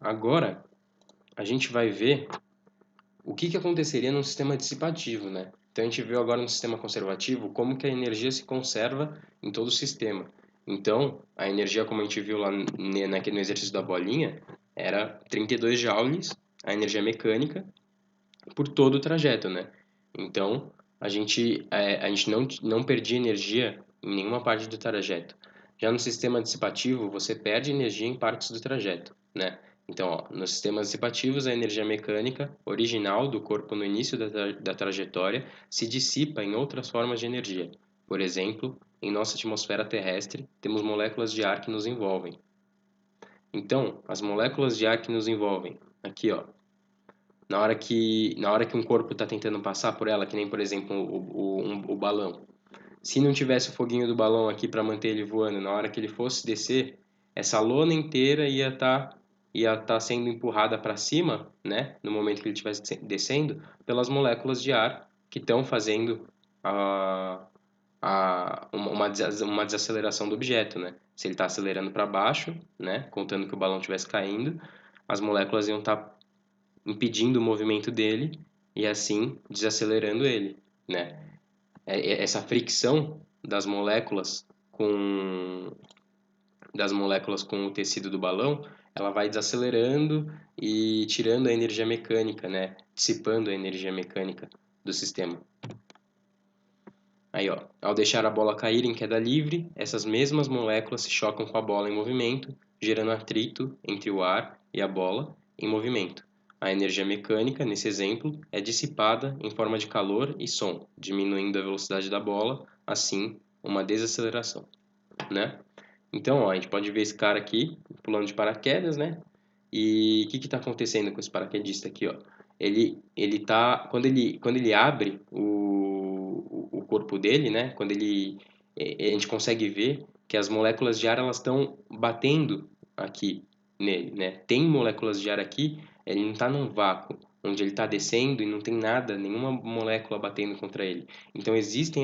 Agora, a gente vai ver o que aconteceria num sistema dissipativo, né? Então, a gente viu agora no sistema conservativo como que a energia se conserva em todo o sistema. Então, a energia, como a gente viu lá no exercício da bolinha, era 32 joules, a energia mecânica, por todo o trajeto, né? Então, a gente não perdia energia em nenhuma parte do trajeto. Já no sistema dissipativo, você perde energia em partes do trajeto, né? Então, ó, nos sistemas dissipativos, a energia mecânica original do corpo no início da trajetória se dissipa em outras formas de energia. Por exemplo, em nossa atmosfera terrestre, temos moléculas de ar que nos envolvem. Então, as moléculas de ar que nos envolvem, aqui, ó, na hora que um corpo está tentando passar por ela, que nem, por exemplo, o balão. Se não tivesse o foguinho do balão aqui para manter ele voando, na hora que ele fosse descer, essa lona inteira ia tá sendo empurrada para cima, né, no momento que ele estivesse descendo, pelas moléculas de ar que estão fazendo uma desaceleração do objeto, né? Se ele está acelerando para baixo, né, contando que o balão estivesse caindo, as moléculas iam estar impedindo o movimento dele e assim desacelerando ele, né? Essa fricção das moléculas com o tecido do balão, ela vai desacelerando e tirando a energia mecânica, né? Dissipando a energia mecânica do sistema. Aí, ó, ao deixar a bola cair em queda livre, essas mesmas moléculas se chocam com a bola em movimento, gerando atrito entre o ar e a bola em movimento. A energia mecânica, nesse exemplo, é dissipada em forma de calor e som, diminuindo a velocidade da bola, assim, uma desaceleração, né? Então, ó, a gente pode ver esse cara aqui pulando de paraquedas, né? E o que está acontecendo com esse paraquedista aqui, ó? Quando ele abre o corpo dele, né? A gente consegue ver que as moléculas de ar elas estão batendo aqui nele, né? Tem moléculas de ar aqui, ele não está num vácuo onde ele está descendo e não tem nada, nenhuma molécula batendo contra ele. Então existe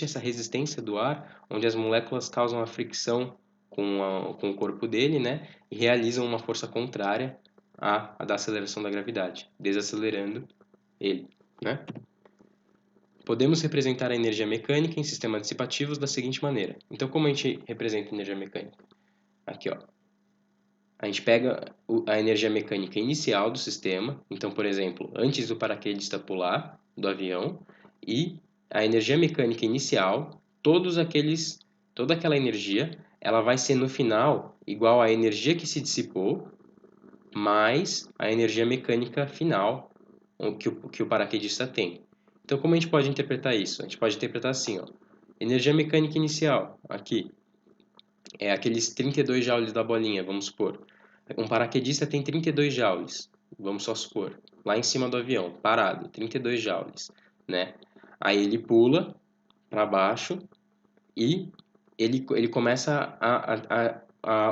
essa resistência do ar, onde as moléculas causam a fricção com o corpo dele, né? E realizam uma força contrária à da aceleração da gravidade, desacelerando ele, né? Podemos representar a energia mecânica em sistemas dissipativos da seguinte maneira. Então, como a gente representa a energia mecânica? Aqui, ó. A gente pega a energia mecânica inicial do sistema, então, por exemplo, antes do paraquedista pular do avião, e a energia mecânica inicial, toda aquela energia, ela vai ser no final igual à energia que se dissipou mais a energia mecânica final que o paraquedista tem. Então, como a gente pode interpretar isso? A gente pode interpretar assim, ó, energia mecânica inicial, aqui, é aqueles 32 joules da bolinha, vamos supor. Um paraquedista tem 32 joules, vamos só supor, lá em cima do avião, parado, 32 joules, né? Aí ele pula para baixo e ele começa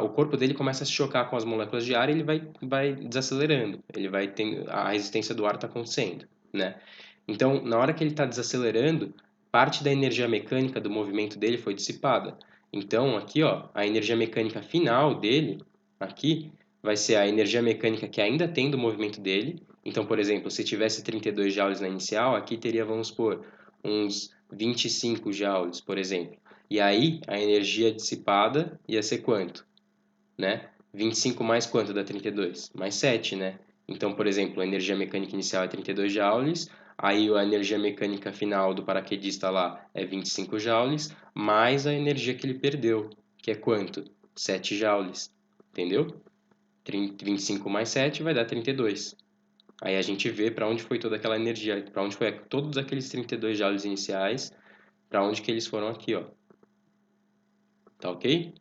o corpo dele começa a se chocar com as moléculas de ar e ele vai desacelerando, ele vai tendo, a resistência do ar está acontecendo, né? Então, na hora que ele está desacelerando, parte da energia mecânica do movimento dele foi dissipada. Então, aqui, ó, a energia mecânica final dele, aqui, vai ser a energia mecânica que ainda tem do movimento dele. Então, por exemplo, se tivesse 32 joules na inicial, aqui teria, vamos supor, uns 25 joules, por exemplo. E aí, a energia dissipada ia ser quanto? Né? 25 mais quanto dá 32? Mais 7, né? Então, por exemplo, a energia mecânica inicial é 32 joules, aí a energia mecânica final do paraquedista lá é 25 joules, mais a energia que ele perdeu, que é quanto? 7 joules, entendeu? 25 mais 7 vai dar 32. Aí a gente vê para onde foi toda aquela energia, para onde foi todos aqueles 32 joules iniciais, para onde que eles foram aqui, ó. Tá ok?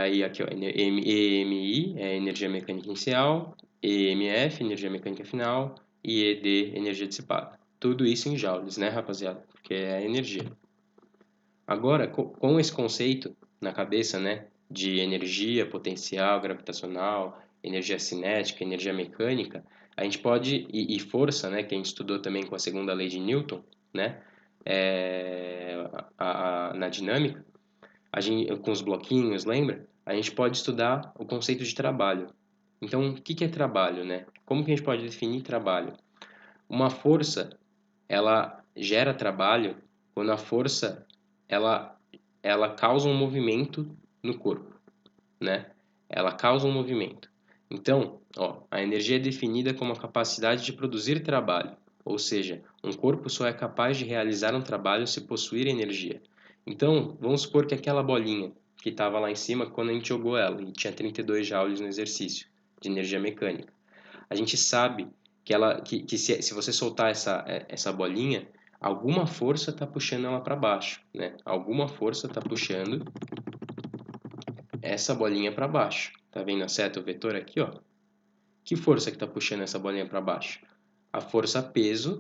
Aí aqui, ó, EMI é energia mecânica inicial, EMF, energia mecânica final, e ED, energia dissipada. Tudo isso em joules, né, rapaziada? Porque é energia. Agora, com esse conceito na cabeça, né, de energia potencial, gravitacional, energia cinética, energia mecânica, a gente pode, e força, né, que a gente estudou também com a segunda lei de Newton, né, na dinâmica, com os bloquinhos, lembra? a gente pode estudar o conceito de trabalho. Então, o que é trabalho, né? Como que a gente pode definir trabalho? Uma força, ela gera trabalho quando a força, ela causa um movimento no corpo, né? Ela causa um movimento. Então, ó, a energia é definida como a capacidade de produzir trabalho, ou seja, um corpo só é capaz de realizar um trabalho se possuir energia. Então, vamos supor que aquela bolinha que estava lá em cima, quando a gente jogou ela, e tinha 32 joules no exercício de energia mecânica. A gente sabe que se você soltar essa bolinha, alguma força está puxando ela para baixo, né? Alguma força está puxando essa bolinha para baixo. Tá vendo a seta, o vetor aqui, ó? Que força que está puxando essa bolinha para baixo? A força peso,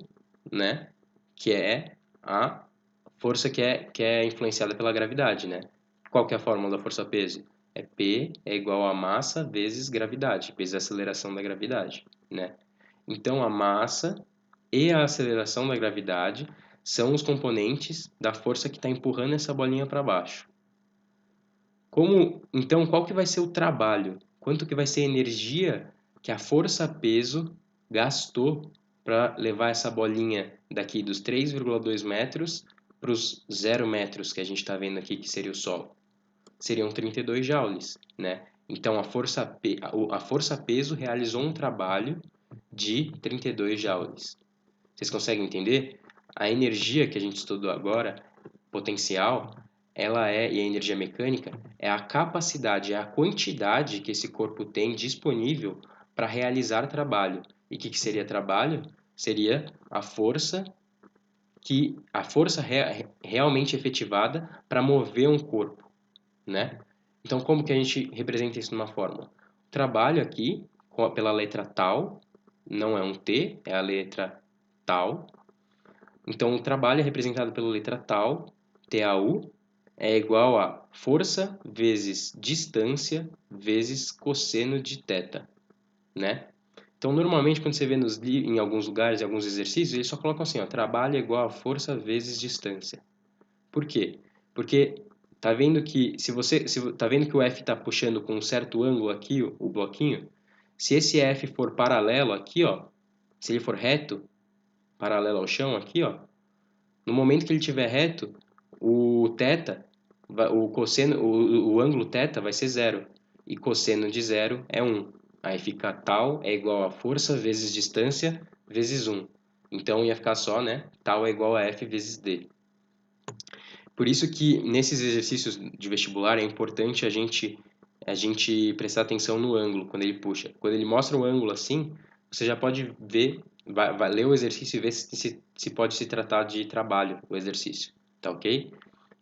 né? Que é a força que é influenciada pela gravidade, né? Qual que é a fórmula da força peso? É P é igual a massa vezes gravidade, vezes a aceleração da gravidade, né? Então, a massa e a aceleração da gravidade são os componentes da força que está empurrando essa bolinha para baixo. Então, qual que vai ser o trabalho? Quanto que vai ser a energia que a força-peso gastou para levar essa bolinha daqui dos 3,2 metros para os 0 metros que a gente está vendo aqui, que seria o Sol? Seriam 32 joules, né? Então, a força-peso realizou um trabalho de 32 joules. Vocês conseguem entender? A energia que a gente estudou agora, potencial, e a energia mecânica, é a capacidade, é a quantidade que esse corpo tem disponível para realizar trabalho. E o que seria trabalho? Seria a força realmente efetivada para mover um corpo, né? Então, como que a gente representa isso numa fórmula? O trabalho aqui, pela letra tal, não é um T, é a letra tal. Então, o trabalho é representado pela letra tal, TAU, é igual a força vezes distância vezes cosseno de θ, né? Então, normalmente, quando você vê em alguns lugares, em alguns exercícios, eles só colocam assim, ó, trabalho é igual a força vezes distância. Por quê? Porque tá vendo que tá vendo que o F está puxando com um certo ângulo aqui o bloquinho? Se esse F for paralelo aqui, ó, se ele for reto, paralelo ao chão aqui, ó, no momento que ele estiver reto, o θ, o cosseno, o ângulo θ vai ser zero e cosseno de zero é 1. Aí fica tal é igual a força vezes distância vezes 1. Então ia ficar só, né? Tal é igual a F vezes D. Por isso que nesses exercícios de vestibular é importante a gente prestar atenção no ângulo quando ele puxa. Quando ele mostra o ângulo assim, você já pode ver, vai ler o exercício e ver se pode se tratar de trabalho o exercício, tá ok?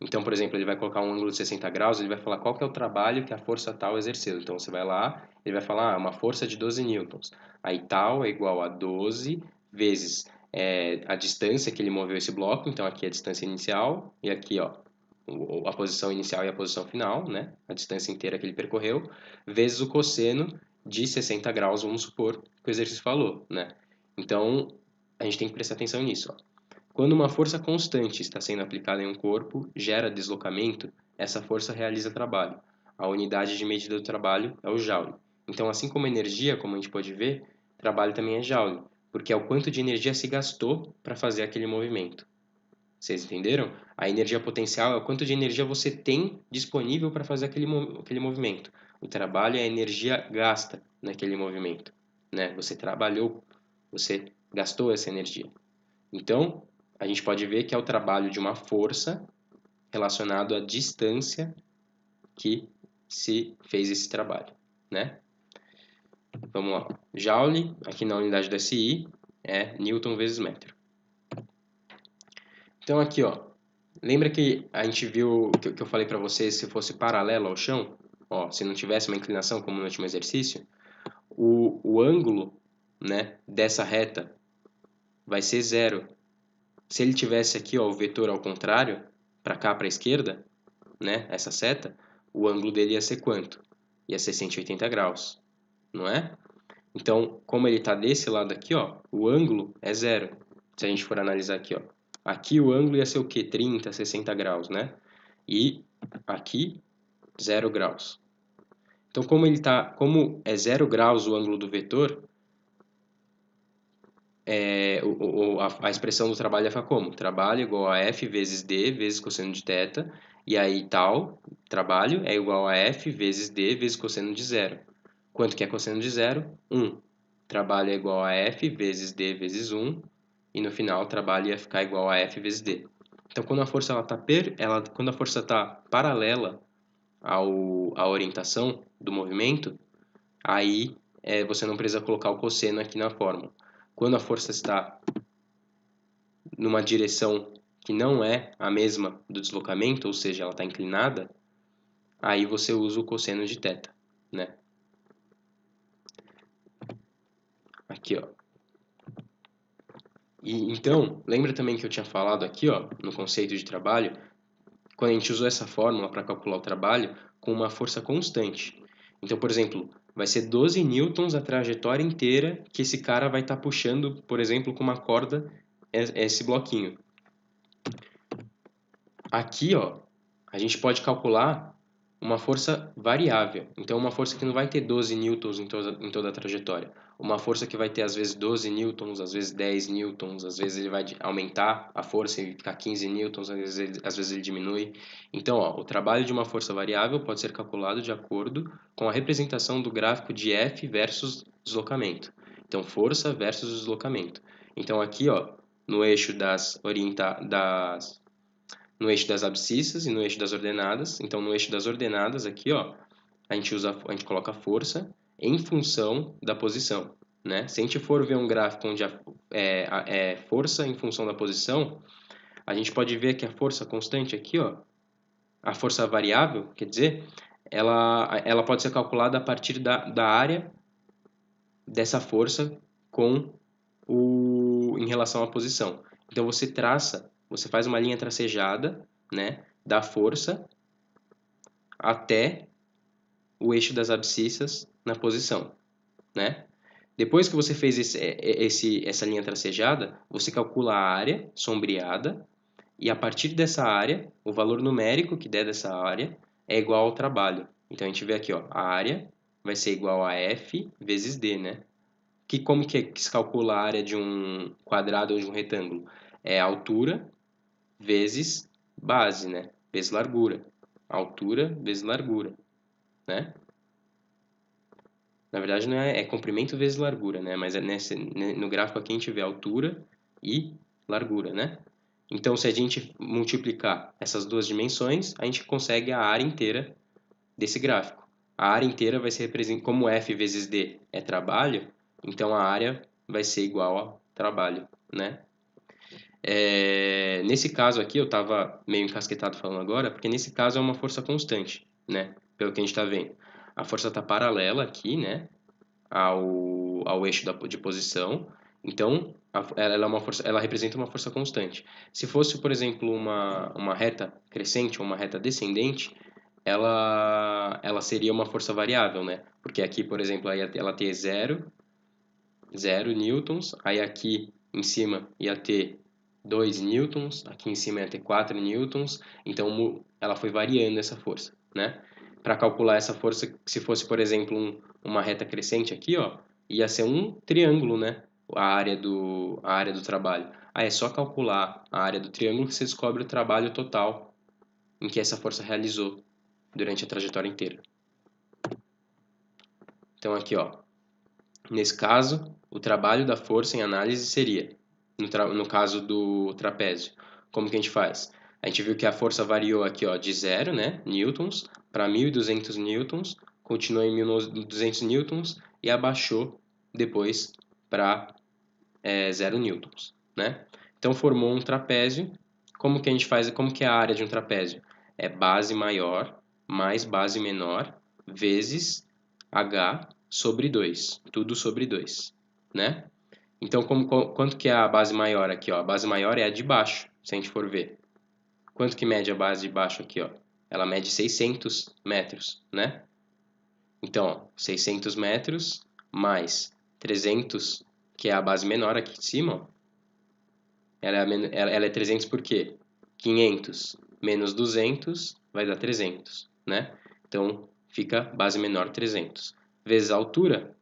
Então, por exemplo, ele vai colocar um ângulo de 60 graus, ele vai falar qual que é o trabalho que a força tal exerceu. Então, você vai lá, ele vai falar uma força de 12 newtons. Aí tal é igual a 12 vezes a distância que ele moveu esse bloco, então aqui é a distância inicial, e aqui ó, a posição inicial e a posição final, né? A distância inteira que ele percorreu, vezes o cosseno de 60 graus, vamos supor que o exercício falou, né? Então, a gente tem que prestar atenção nisso, ó. Quando uma força constante está sendo aplicada em um corpo, gera deslocamento, essa força realiza trabalho. A unidade de medida do trabalho é o joule. Então, assim como energia, como a gente pode ver, trabalho também é joule, porque é o quanto de energia se gastou para fazer aquele movimento. Vocês entenderam? A energia potencial é o quanto de energia você tem disponível para fazer aquele movimento. O trabalho é a energia gasta naquele movimento, né? Você trabalhou, você gastou essa energia. Então, a gente pode ver que é o trabalho de uma força relacionado à distância que se fez esse trabalho, né? Vamos lá. Joule, aqui na unidade do SI, é Newton vezes metro. Então, aqui, ó, lembra que a gente viu que eu falei para vocês se fosse paralelo ao chão? Ó, se não tivesse uma inclinação, como no último exercício, o ângulo, né, dessa reta vai ser zero. Se ele tivesse aqui, ó, o vetor ao contrário, para cá, para a esquerda, né, essa seta, o ângulo dele ia ser quanto? Ia ser 180 graus, não é? Então, como ele está desse lado aqui, ó, o ângulo é zero. Se a gente for analisar aqui, ó, aqui o ângulo ia ser o quê? 30, 60 graus, né? E aqui, 0 graus. Então, como é 0 graus o ângulo do vetor, a expressão do trabalho fica como? Trabalho igual a F vezes D vezes cosseno de θ, e aí tal, trabalho é igual a F vezes D vezes cosseno de zero. Quanto que é cosseno de zero? 1. Trabalho é igual a F vezes D vezes 1, e no final o trabalho ia ficar igual a F vezes D. Então, quando a força quando a força está paralela à orientação do movimento, aí você não precisa colocar o cosseno aqui na fórmula. Quando a força está numa direção que não é a mesma do deslocamento, ou seja, ela está inclinada, aí você usa o cosseno de θ, né? Aqui, ó. E então, lembra também que eu tinha falado aqui, ó, no conceito de trabalho, quando a gente usou essa fórmula para calcular o trabalho com uma força constante. Então, por exemplo, vai ser 12 newtons a trajetória inteira que esse cara vai estar puxando, por exemplo, com uma corda esse bloquinho. Aqui, ó, a gente pode calcular uma força variável. Então, uma força que não vai ter 12 newtons em toda a trajetória. Uma força que vai ter, às vezes, 12 newtons, às vezes 10 newtons, às vezes ele vai aumentar a força e ficar 15 newtons, às vezes ele diminui. Então, ó, o trabalho de uma força variável pode ser calculado de acordo com a representação do gráfico de F versus deslocamento. Então, força versus deslocamento. Então, aqui, ó, no eixo no eixo das abscissas e no eixo das ordenadas. Então, no eixo das ordenadas, aqui, ó, a gente coloca a força em função da posição, né? Se a gente for ver um gráfico onde é força em função da posição, a gente pode ver que a força constante aqui, ó, a força variável, quer dizer, ela pode ser calculada a partir da área dessa força em relação à posição. Então, você faz uma linha tracejada, né, da força até o eixo das abscissas na posição, né? Depois que você fez essa linha tracejada, você calcula a área sombreada e a partir dessa área, o valor numérico que der dessa área é igual ao trabalho. Então, a gente vê aqui, ó, a área vai ser igual a F vezes D, né? Como que se calcula a área de um quadrado ou de um retângulo? É a altura vezes base, né? Vezes largura. Altura vezes largura, né? Na verdade, não é comprimento vezes largura, né? Mas no gráfico aqui a gente vê altura e largura, né? Então, se a gente multiplicar essas duas dimensões, a gente consegue a área inteira desse gráfico. A área inteira vai ser representada, como F vezes D é trabalho, então a área vai ser igual a trabalho, né? Nesse caso aqui, eu estava meio encasquetado falando agora, porque nesse caso é uma força constante, né? Pelo que a gente está vendo. A força está paralela aqui, né? Ao eixo de posição. Então, ela representa uma força constante. Se fosse, por exemplo, uma reta crescente ou uma reta descendente, ela seria uma força variável, né? Porque aqui, por exemplo, ela tem zero newtons, aí aqui em cima ia ter 2 newtons, aqui em cima ia ter 4 newtons, então ela foi variando essa força, né? Para calcular essa força, se fosse, por exemplo, uma reta crescente aqui, ó, ia ser um triângulo, né? A área do trabalho. Aí é só calcular a área do triângulo que você descobre o trabalho total em que essa força realizou durante a trajetória inteira. Então aqui, ó, nesse caso, o trabalho da força em análise seria, no caso do trapézio, como que a gente faz? A gente viu que a força variou aqui, ó, de 0, né, newtons, para 1.200 newtons, continuou em 1.200 newtons e abaixou depois para 0 newtons, né? Então formou um trapézio. Como que a gente faz? Como que é a área de um trapézio? É base maior mais base menor vezes h sobre 2, tudo sobre 2, né? Então, quanto que é a base maior aqui, ó? A base maior é a de baixo, se a gente for ver. Quanto que mede a base de baixo aqui, ó? Ela mede 600 metros, né? Então, ó, 600 metros mais 300, que é a base menor aqui de cima, ó. Ela é 300 por quê? 500 menos 200 vai dar 300, né? Então, fica base menor 300. Vezes a altura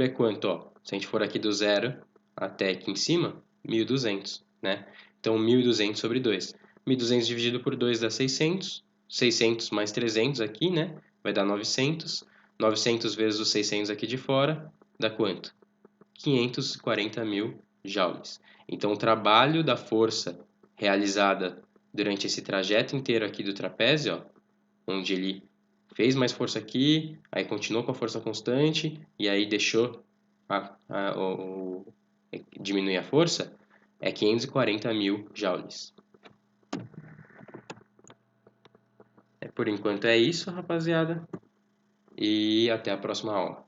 é quanto? Ó? Se a gente for aqui do zero até aqui em cima, 1.200, né? Então, 1.200 sobre 2. 1.200 dividido por 2 dá 600. 600 mais 300 aqui, né? Vai dar 900. 900 vezes os 600 aqui de fora, dá quanto? 540 mil joules. Então, o trabalho da força realizada durante esse trajeto inteiro aqui do trapézio, ó, onde ele fez mais força aqui, aí continuou com a força constante, e aí deixou diminuir a força, é 540 mil joules. Por enquanto é isso, rapaziada, e até a próxima aula.